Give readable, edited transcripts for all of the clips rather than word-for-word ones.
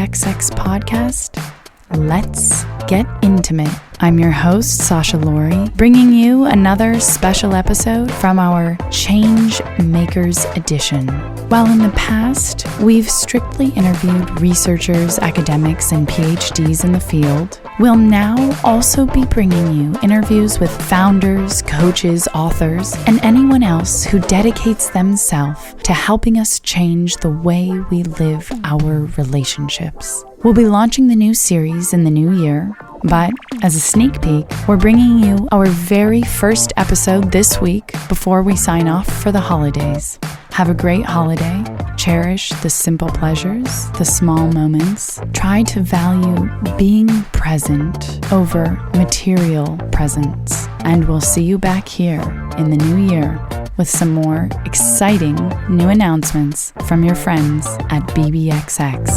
BBXX podcast. Let's get intimate. I'm your host, Sasha Laurie, bringing you another special episode from our Change Makers Edition. While in the past, we've strictly interviewed researchers, academics, and PhDs in the field, we'll now also be bringing you interviews with founders, coaches, authors, and anyone else who dedicates themselves to helping us change the way we live our relationships. We'll be launching the new series in the new year, but as a sneak peek, we're bringing you our very first episode this week before we sign off for the holidays. Have a great holiday. Cherish the simple pleasures, the small moments. Try to value being present over material presence. And we'll see you back here in the new year with some more exciting new announcements from your friends at BBXX.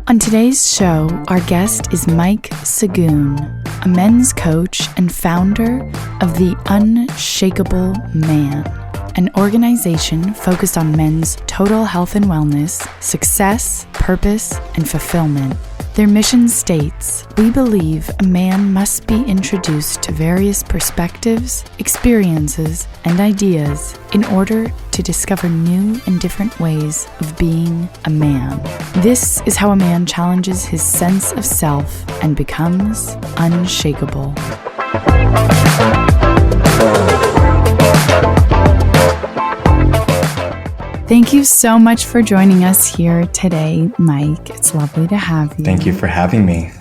On today's show, our guest is Mike Sagun, a men's coach and founder of the Unshakable Man, an organization focused on men's total health and wellness, success, purpose, and fulfillment. Their mission states, "We believe a man must be introduced to various perspectives, experiences, and ideas in order to discover new and different ways of being a man. This is how a man challenges his sense of self and becomes unshakable." Thank you so much for joining us here today, Mike. It's lovely to have you. Thank you for having me.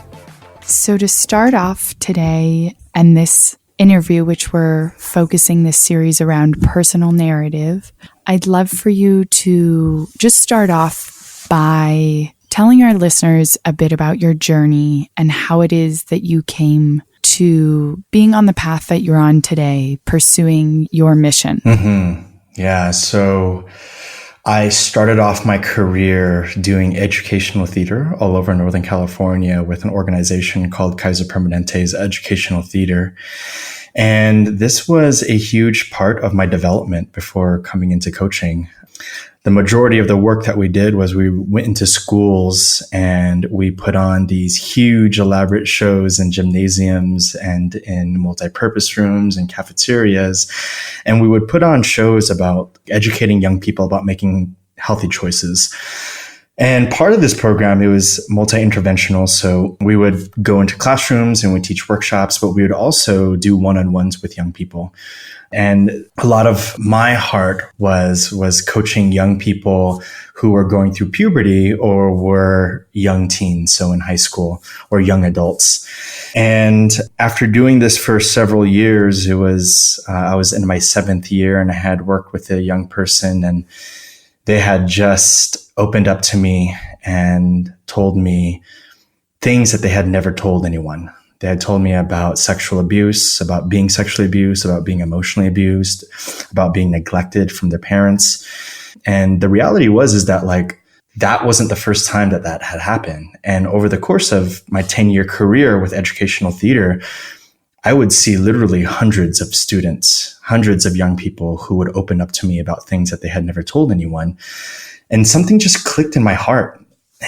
So to start off today and this interview, which we're focusing this series around personal narrative, I'd love for you to just start off by telling our listeners a bit about your journey and how it is that you came to being on the path that you're on today, pursuing your mission. Yeah, so I started off my career doing educational theater all over Northern California with an organization called Kaiser Permanente's Educational Theater. And this was a huge part of my development before coming into coaching. The majority of the work that we did was we went into schools and we put on these huge elaborate shows in gymnasiums and in multi-purpose rooms and cafeterias. And we would put on shows about educating young people about making healthy choices. And part of this program, it was multi-interventional. So we would go into classrooms and we'd teach workshops, but we would also do one-on-ones with young people. And a lot of my heart was coaching young people who were going through puberty or were young teens, so in high school, or young adults. And after doing this for several years, I was in my 7th year and I had worked with a young person and they had just opened up to me and told me things that they had never told anyone. They had told me about sexual abuse, about being sexually abused, about being emotionally abused, about being neglected from their parents. And the reality is that that wasn't the first time that had happened. And over the course of my 10-year career with educational theater, I would see literally hundreds of students, hundreds of young people who would open up to me about things that they had never told anyone. And something just clicked in my heart.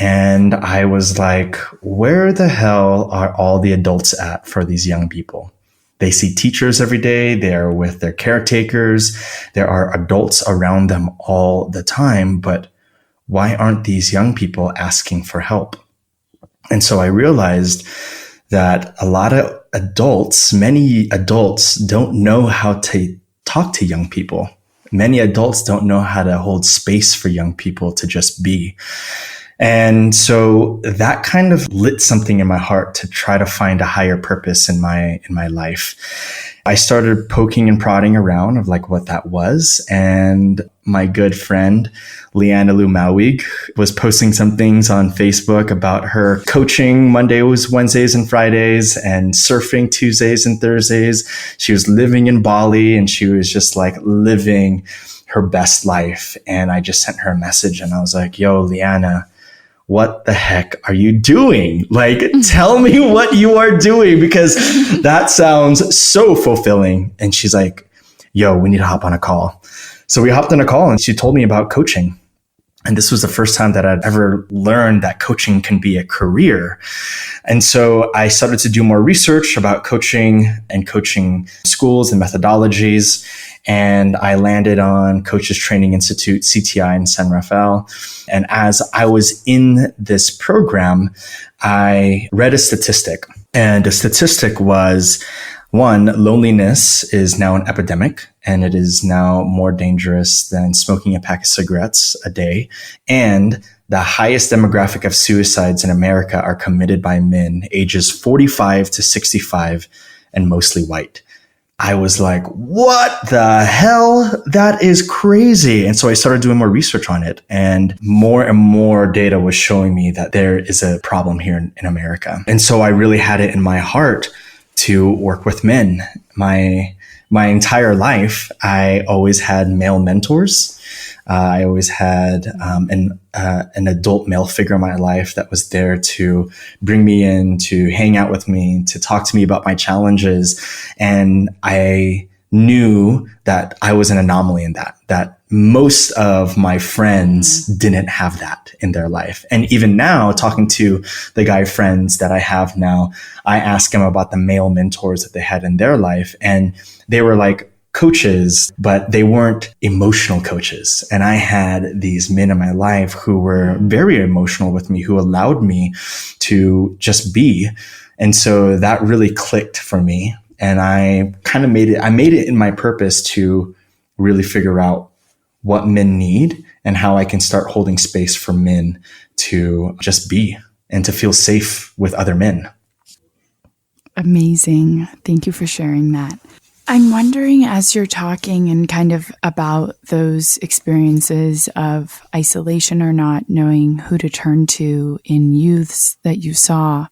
And I was like, where the hell are all the adults at for these young people? They see teachers every day. They're with their caretakers. There are adults around them all the time. But why aren't these young people asking for help? And so I realized that many adults don't know how to talk to young people. Many adults don't know how to hold space for young people to just be. And so that kind of lit something in my heart to try to find a higher purpose in my life. I started poking and prodding around of what that was. And my good friend, Leanna Lou Mawig, was posting some things on Facebook about her coaching Mondays, Wednesdays, and Fridays, and surfing Tuesdays and Thursdays. She was living in Bali and she was just living her best life. And I just sent her a message and I was like, yo, Leanna, what the heck are you doing? Tell me what you are doing, because that sounds so fulfilling. And she's like, yo, we need to hop on a call. So we hopped on a call and she told me about coaching. And this was the first time that I'd ever learned that coaching can be a career. And so I started to do more research about coaching and coaching schools and methodologies. And I landed on Coaches Training Institute, CTI in San Rafael. And as I was in this program, I read a statistic. And the statistic was, one, loneliness is now an epidemic, and it is now more dangerous than smoking a pack of cigarettes a day. And the highest demographic of suicides in America are committed by men ages 45 to 65 and mostly white. I was like, what the hell? That is crazy. And so I started doing more research on it, and more data was showing me that there is a problem here in America. And so I really had it in my heart to work with men. My entire life, I always had male mentors. I always had an adult male figure in my life that was there to bring me in, to hang out with me, to talk to me about my challenges. And I knew that I was an anomaly in that most of my friends didn't have that in their life. And even now, talking to the guy friends that I have now, I ask them about the male mentors that they had in their life. And they were like coaches, but they weren't emotional coaches. And I had these men in my life who were very emotional with me, who allowed me to just be. And so that really clicked for me. And I kind of made it in my purpose to really figure out what men need and how I can start holding space for men to just be and to feel safe with other men. Amazing. Thank you for sharing that. I'm wondering, as you're talking and kind of about those experiences of isolation or not knowing who to turn to in youths that you saw,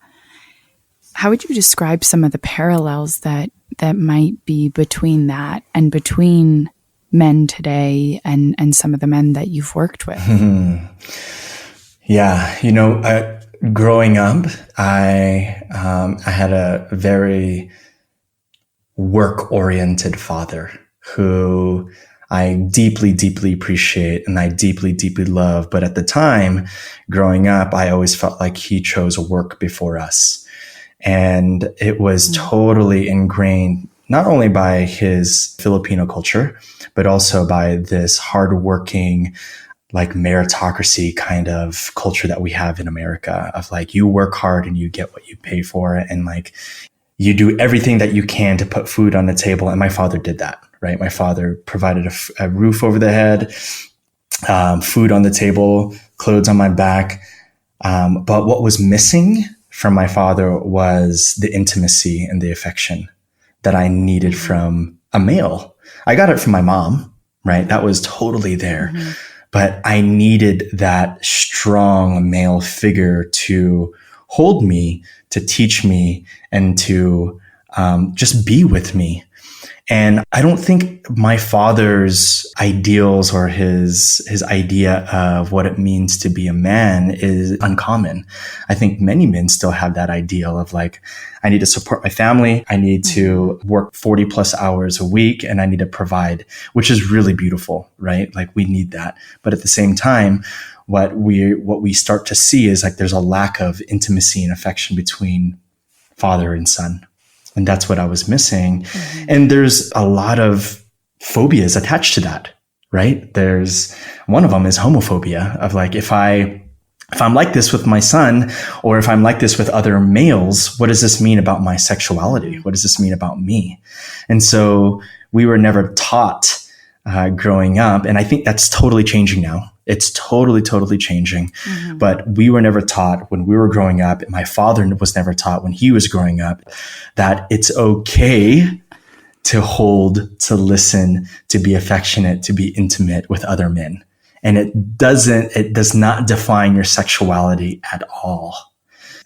how would you describe some of the parallels that might be between that and between men today and some of the men that you've worked with? Yeah, growing up, I had a very work-oriented father who I deeply, deeply appreciate and I deeply, deeply love. But at the time, growing up, I always felt like he chose work before us. And it was totally ingrained, not only by his Filipino culture, but also by this hardworking, like meritocracy kind of culture that we have in America of like, you work hard and you get what you pay for. And like, you do everything that you can to put food on the table. And my father did that, right? My father provided a roof over the head, food on the table, clothes on my back. But what was missing from my father was the intimacy and the affection that I needed from a male. I got it from my mom, right? That was totally there. But I needed that strong male figure to hold me, to teach me, and to just be with me. And I don't think my father's ideals or his idea of what it means to be a man is uncommon. I think many men still have that ideal of like, I need to support my family. I need to work 40 plus hours a week and I need to provide, which is really beautiful, right? Like we need that. But at the same time, what we start to see is like there's a lack of intimacy and affection between father and son. And that's what I was missing. And there's a lot of phobias attached to that, right? There's one of them is homophobia of like, if I'm like this with my son, or if I'm like this with other males, what does this mean about my sexuality? What does this mean about me? And so we were never taught growing up. And I think that's totally changing now. It's totally, totally changing. But we were never taught when we were growing up, and my father was never taught when he was growing up, that it's okay to hold, to listen, to be affectionate, to be intimate with other men. And it does not define your sexuality at all.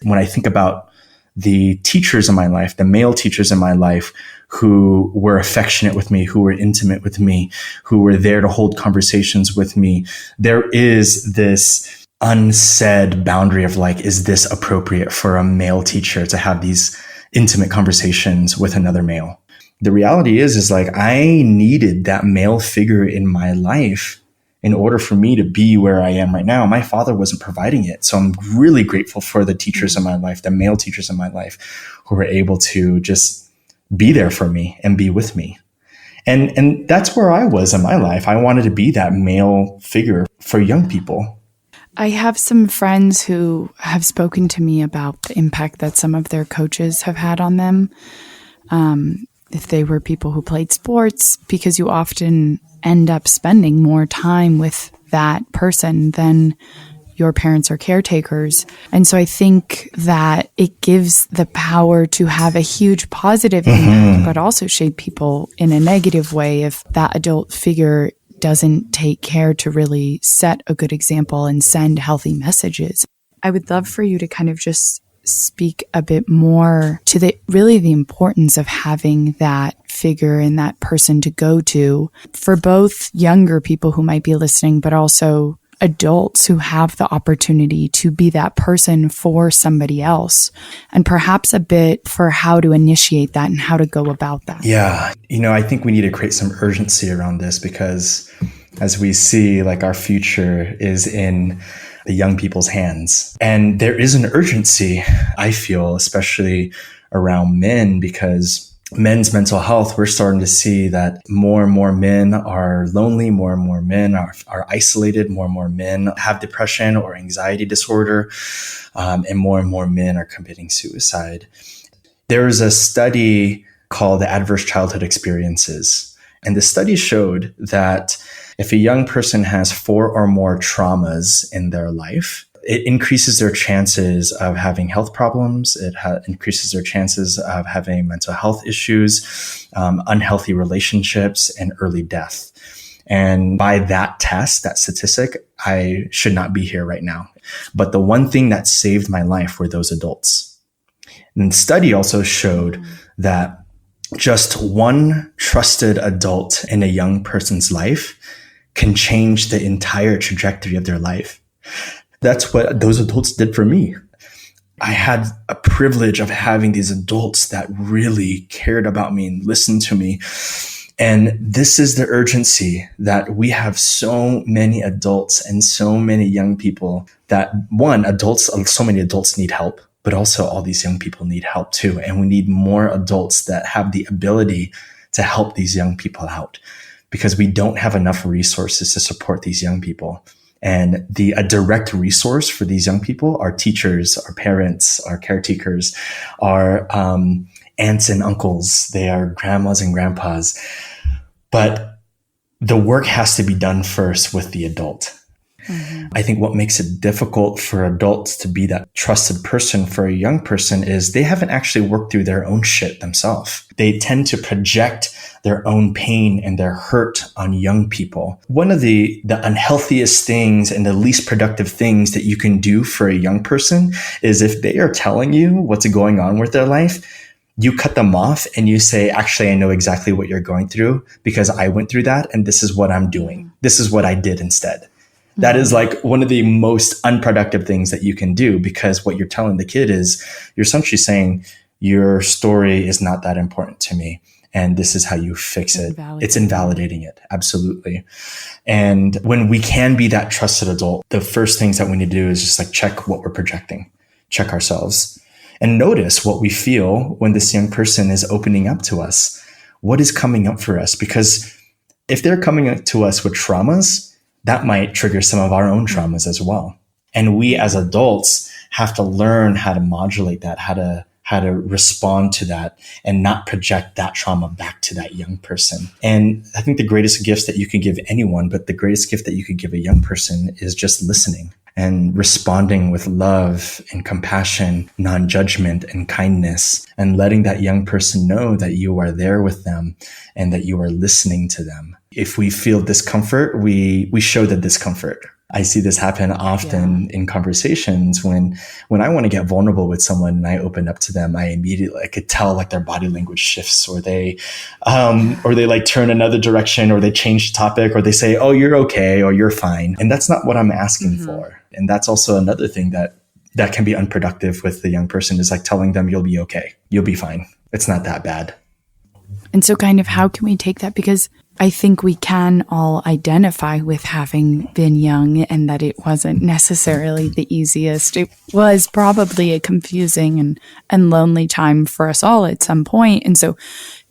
When I think about the teachers in my life, the male teachers in my life who were affectionate with me, who were intimate with me, who were there to hold conversations with me, there is this unsaid boundary of like, is this appropriate for a male teacher to have these intimate conversations with another male? The reality is like, I needed that male figure in my life in order for me to be where I am right now, my father wasn't providing it. So I'm really grateful for the teachers in my life, the male teachers in my life, who were able to just be there for me and be with me. And that's where I was in my life. I wanted to be that male figure for young people. I have some friends who have spoken to me about the impact that some of their coaches have had on them. If they were people who played sports, because you often end up spending more time with that person than your parents or caretakers. And so I think that it gives the power to have a huge positive impact, but also shape people in a negative way if that adult figure doesn't take care to really set a good example and send healthy messages. I would love for you to kind of just speak a bit more to the importance of having that figure and that person to go to for both younger people who might be listening, but also adults who have the opportunity to be that person for somebody else, and perhaps a bit for how to initiate that and how to go about that. Yeah. I think we need to create some urgency around this, because as we see, like, our future is in the young people's hands. And there is an urgency, I feel, especially around men, because men's mental health, we're starting to see that more and more men are lonely, more and more men are isolated, more and more men have depression or anxiety disorder, and more men are committing suicide. There is a study called the Adverse Childhood Experiences, and the study showed that if a young person has 4 or more traumas in their life, it increases their chances of having health problems. It increases their chances of having mental health issues, unhealthy relationships, and early death. And by that test, that statistic, I should not be here right now. But the one thing that saved my life were those adults. And the study also showed that just one trusted adult in a young person's life can change the entire trajectory of their life. That's what those adults did for me. I had a privilege of having these adults that really cared about me and listened to me. And this is the urgency, that we have so many adults and so many young people that, so many adults need help, but also all these young people need help too. And we need more adults that have the ability to help these young people out, because we don't have enough resources to support these young people. And a direct resource for these young people are teachers, our parents, our caretakers, our aunts and uncles. They are grandmas and grandpas. But the work has to be done first with the adult. Mm-hmm. I think what makes it difficult for adults to be that trusted person for a young person is they haven't actually worked through their own shit themselves. They tend to project their own pain and their hurt on young people. One of the unhealthiest things and the least productive things that you can do for a young person is, if they are telling you what's going on with their life, you cut them off and you say, actually, I know exactly what you're going through because I went through that, and this is what I'm doing. This is what I did instead. That is like one of the most unproductive things that you can do, because what you're telling the kid is, you're essentially saying, your story is not that important to me, and this is how you fix it. It's invalidating it. Absolutely. And when we can be that trusted adult, the first things that we need to do is just like check what we're projecting, check ourselves, and notice what we feel when this young person is opening up to us. What is coming up for us? Because if they're coming up to us with traumas, that might trigger some of our own traumas as well. And we as adults have to learn how to modulate that, how to respond to that, and not project that trauma back to that young person. And I think the greatest gifts that you can give anyone, but the greatest gift that you could give a young person, is just listening and responding with love and compassion, non-judgment and kindness, and letting that young person know that you are there with them and that you are listening to them. If we feel discomfort, we show the discomfort. I see this happen often in conversations when I want to get vulnerable with someone and I open up to them, I could tell like their body language shifts, or they like turn another direction, or they change the topic, or they say, oh, you're okay, or you're fine. And that's not what I'm asking for. And that's also another thing that can be unproductive with the young person, is like telling them, you'll be okay. You'll be fine. It's not that bad. And so kind of how can we take that? Because I think we can all identify with having been young and that it wasn't necessarily the easiest. It was probably a confusing and lonely time for us all at some point. And so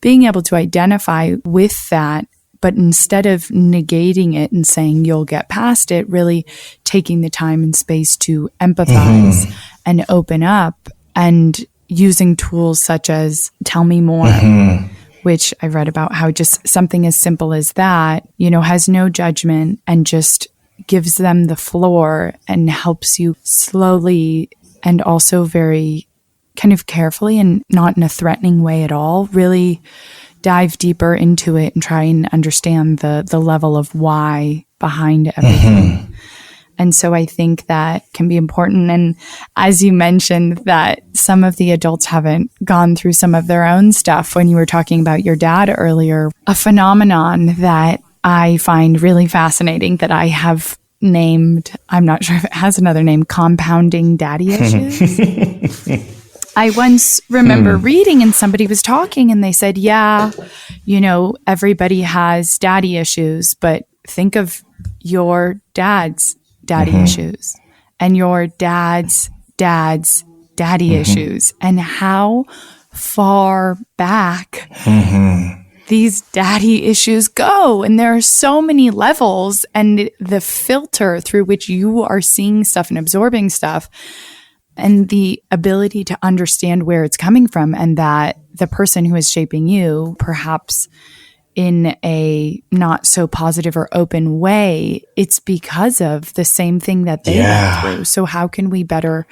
being able to identify with that, but instead of negating it and saying you'll get past it, really taking the time and space to empathize and open up, and using tools such as Tell Me More, which I read about how just something as simple as that, has no judgment and just gives them the floor and helps you slowly and also very kind of carefully and not in a threatening way at all, really dive deeper into it and try and understand the level of why behind everything. And so I think that can be important. And as you mentioned that some of the adults haven't gone through some of their own stuff when you were talking about your dad earlier, a phenomenon that I find really fascinating that I have named, I'm not sure if it has another name, compounding daddy issues. I once remember reading and somebody was talking and they said, yeah, everybody has daddy issues, but think of your dad's daddy issues and your dad's daddy issues and how far back these daddy issues go. And there are so many levels, and the filter through which you are seeing stuff and absorbing stuff and the ability to understand where it's coming from, and that the person who is shaping you, perhaps in a not so positive or open way, it's because of the same thing that they went through. So how can we better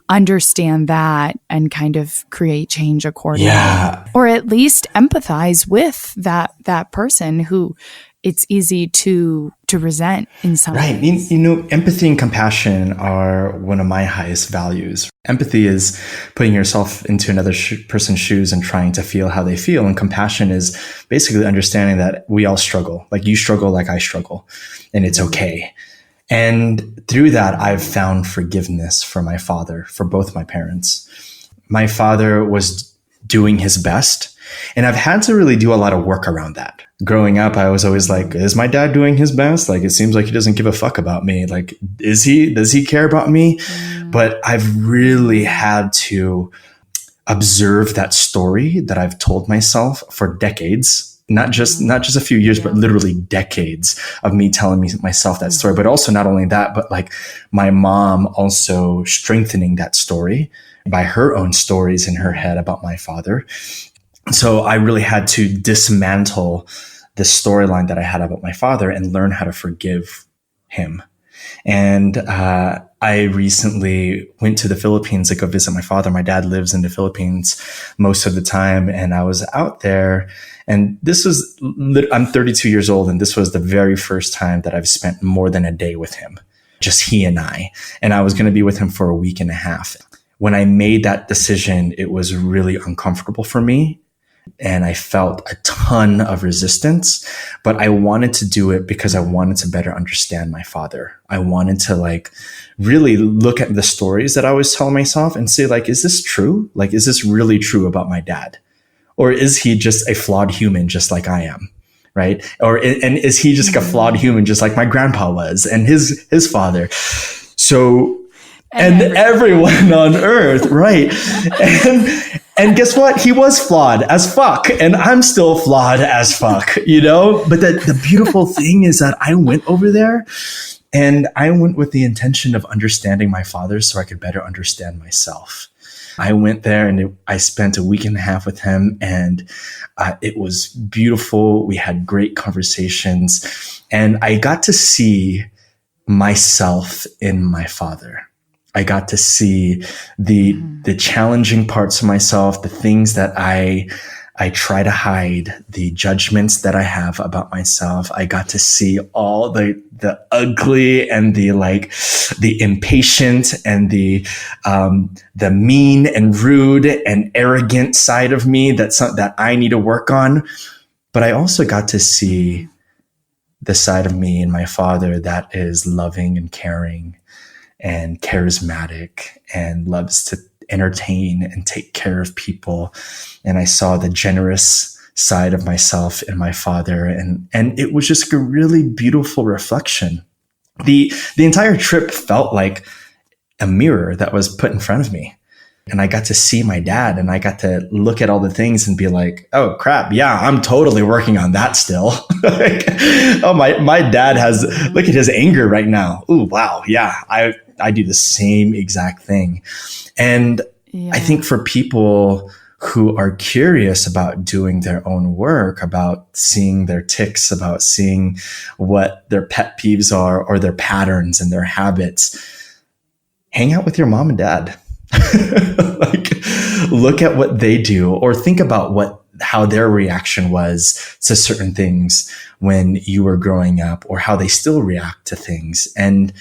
understand that and kind of create change accordingly? Or at least empathize with that person who it's easy to resent in some ways. Empathy and compassion are one of my highest values. Empathy is putting yourself into another person's shoes and trying to feel how they feel. And compassion is basically understanding that we all struggle. Like you struggle like I struggle, and it's okay. And through that, I've found forgiveness for my father, for both my parents. My father was doing his best, and I've had to really do a lot of work around that. Growing up, I was always like, is my dad doing his best? Like, it seems like he doesn't give a fuck about me. Like, does he care about me? But I've really had to observe that story that I've told myself for decades, not just a few years, but literally decades of me telling myself that story. But also not only that, but like my mom also strengthening that story by her own stories in her head about my father. So I really had to dismantle the storyline that I had about my father and learn how to forgive him. And I recently went to the Philippines to go visit my father. My dad lives in the Philippines most of the time. And I was out there, and I'm 32 years old. And this was the very first time that I've spent more than a day with him, just he and I. And I was going to be with him for a week and a half. When I made that decision, it was really uncomfortable for me. And I felt a ton of resistance, but I wanted to do it because I wanted to better understand my father. I wanted to really look at the stories that I was telling myself and say, is this true? Is this really true about my dad? Or is he just a flawed human just like I am? Right? And is he just a flawed human just like my grandpa was and his father? So, and everyone on earth, right? And guess what? He was flawed as fuck, and I'm still flawed as fuck, But the beautiful thing is that I went over there, and I went with the intention of understanding my father so I could better understand myself. I went there and I spent a week and a half with him, and it was beautiful. We had great conversations, and I got to see myself in my father. I got to see the challenging parts of myself, the things that I try to hide, the judgments that I have about myself. I got to see all the ugly and the impatient and the mean and rude and arrogant side of me that I need to work on. But I also got to see the side of me and my father that is loving and caring and charismatic and loves to entertain and take care of people. And I saw the generous side of myself and my father. And it was just a really beautiful reflection. The entire trip felt like a mirror that was put in front of me. And I got to see my dad, and I got to look at all the things and be like, oh crap, yeah, I'm totally working on that still. Like, oh, my dad has, look at his anger right now. Ooh, wow. Yeah, I do the same exact thing. And I think for people who are curious about doing their own work, about seeing their tics, about seeing what their pet peeves are or their patterns and their habits, hang out with your mom and dad. Like, look at what they do, or think about how their reaction was to certain things when you were growing up, or how they still react to things, and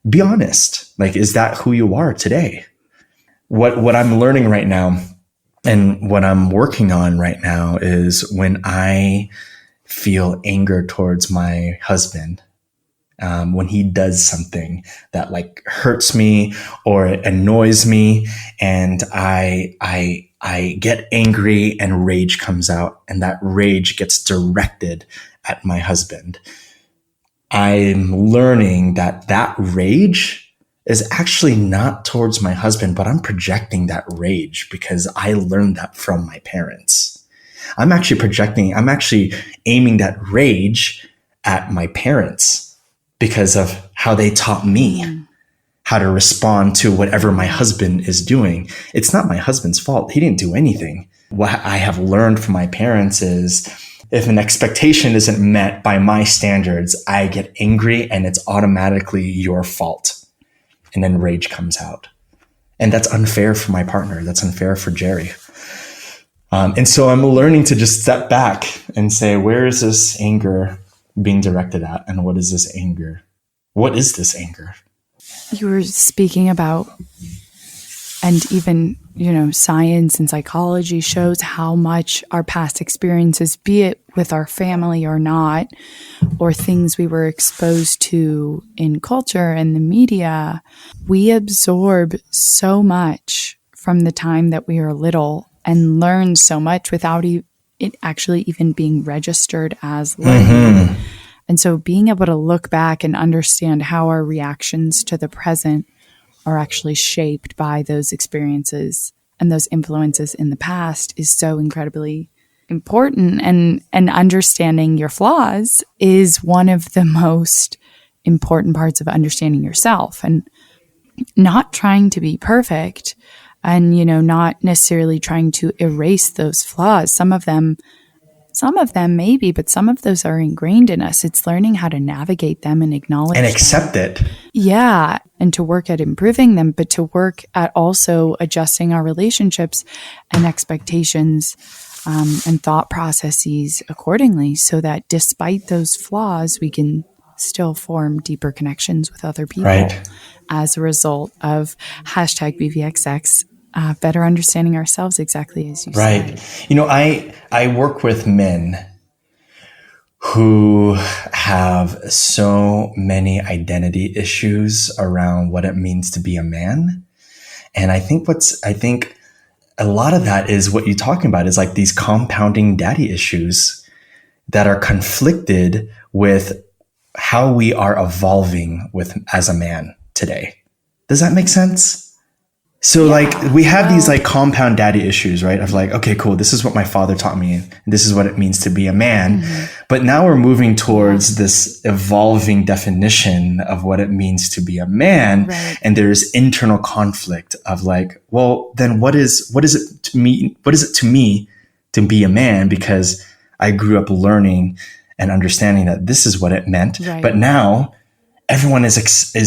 be honest. Like, is that who you are today? What I'm learning right now and what I'm working on right now is when I feel anger towards my husband, when he does something that like hurts me or annoys me, and I get angry and rage comes out, and that rage gets directed at my husband. I'm learning that rage is actually not towards my husband, but I'm projecting that rage because I learned that from my parents. I'm actually aiming that rage at my parents because of how they taught me how to respond to whatever my husband is doing. It's not my husband's fault. He didn't do anything. What I have learned from my parents is if an expectation isn't met by my standards, I get angry and it's automatically your fault. And then rage comes out. And that's unfair for my partner. That's unfair for Jerry. And so I'm learning to just step back and say, where is this anger being directed at? And what is this anger? What is this anger? You were speaking about, and even, science and psychology shows how much our past experiences, be it with our family or not, or things we were exposed to in culture and the media, we absorb so much from the time that we are little and learn so much without it actually even being registered as learning. Mm-hmm. And so being able to look back and understand how our reactions to the present are actually shaped by those experiences and those influences in the past is so incredibly important. And understanding your flaws is one of the most important parts of understanding yourself, and not trying to be perfect and, not necessarily trying to erase those flaws. Some of them maybe, but some of those are ingrained in us. It's learning how to navigate them and acknowledge and accept them. it. Yeah. And to work at improving them, but to work at also adjusting our relationships and expectations and thought processes accordingly, so that despite those flaws, we can still form deeper connections with other people as a result of #BVXX. Better understanding ourselves, exactly as you said. I work with men who have so many identity issues around what it means to be a man. And I think a lot of that is what you're talking about, is like these compounding daddy issues that are conflicted with how we are evolving as a man today. Does that make sense? So we have these compound daddy issues, right? Of like, okay, cool. This is what my father taught me. And this is what it means to be a man. Mm-hmm. But now we're moving towards this evolving definition of what it means to be a man. Right. And there's internal conflict of like, well, then what is it to me? What is it to me to be a man? Because I grew up learning and understanding that this is what it meant. Right. But now everyone is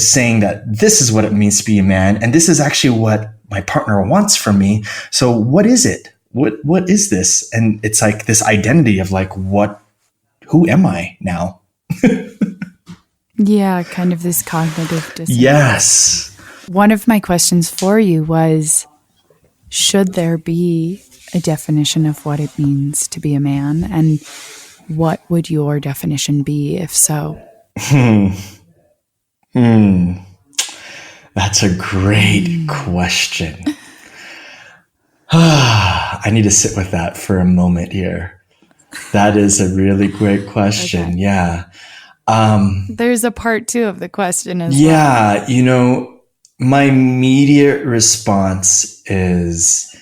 saying that this is what it means to be a man, and this is actually what my partner wants from me. So what is it? What is this? And it's like this identity of like, who am I now? Yeah, kind of this cognitive dissonance. Yes. One of my questions for you was, should there be a definition of what it means to be a man? And what would your definition be, if so? That's a great question. I need to sit with that for a moment here. That is a really great question. Okay. Yeah. There's a part 2 of the question as well. Yeah. My immediate response is,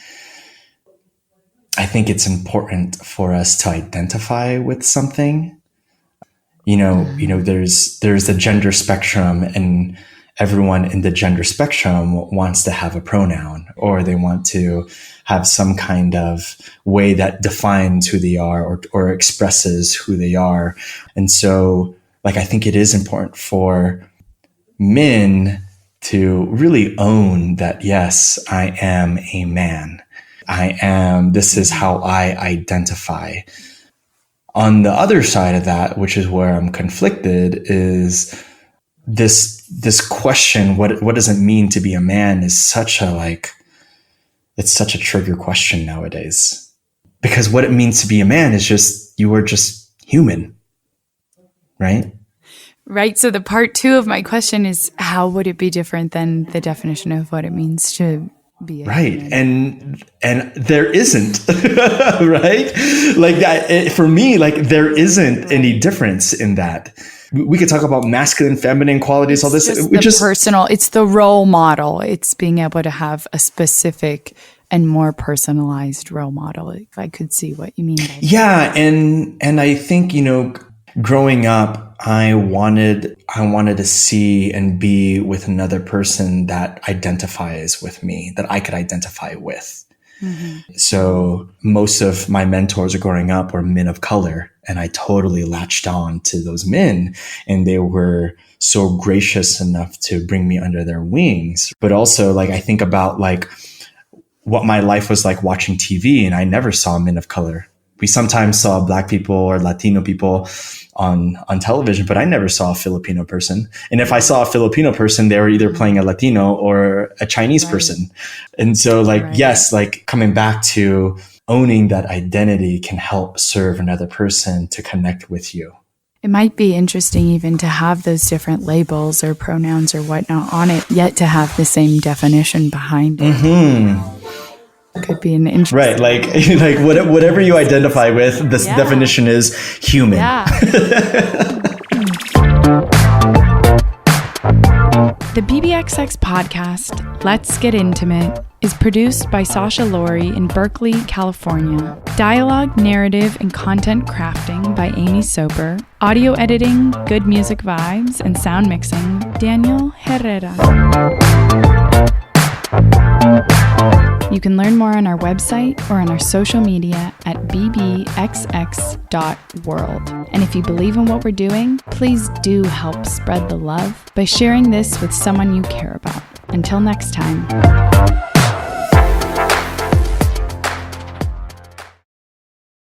I think it's important for us to identify with something. There's the gender spectrum, and everyone in the gender spectrum wants to have a pronoun, or they want to have some kind of way that defines who they are or expresses who they are. And so, I think it is important for men to really own that, yes, I am a man. This is how I identify. On the other side of that, which is where I'm conflicted, is this question, what does it mean to be a man, is such a it's such a trigger question nowadays. Because what it means to be a man is just, you are just human, right? Right. So the part 2 of my question is, how would it be different than the definition of what it means to be a human? And there isn't, right? That, for me, there isn't any difference in that. We could talk about masculine, feminine qualities, all this. It's the role model. It's being able to have a specific and more personalized role model. If I could see what you mean by that. Yeah. And I think, growing up, I wanted to see and be with another person that identifies with me, that I could identify with. Mm-hmm. So most of my mentors growing up were men of color, and I totally latched on to those men, and they were so gracious enough to bring me under their wings. But also, I think about what my life was like watching TV, and I never saw men of color. We sometimes saw Black people or Latino people on television, but I never saw a Filipino person. And if I saw a Filipino person, they were either playing a Latino or a Chinese person. And so yes, coming back to owning that identity can help serve another person to connect with you. It might be interesting even to have those different labels or pronouns or whatnot on it, yet to have the same definition behind it. Mm-hmm. Could be an interesting... Right, whatever you identify with, this definition is human. Yeah. The BBXX podcast, Let's Get Intimate, is produced by Sasha Laurie in Berkeley, California. Dialogue, narrative, and content crafting by Amy Soper. Audio editing, Good Music Vibes, and sound mixing, Daniel Herrera. You can learn more on our website or on our social media at bbxx.world. And if you believe in what we're doing, please do help spread the love by sharing this with someone you care about. Until next time.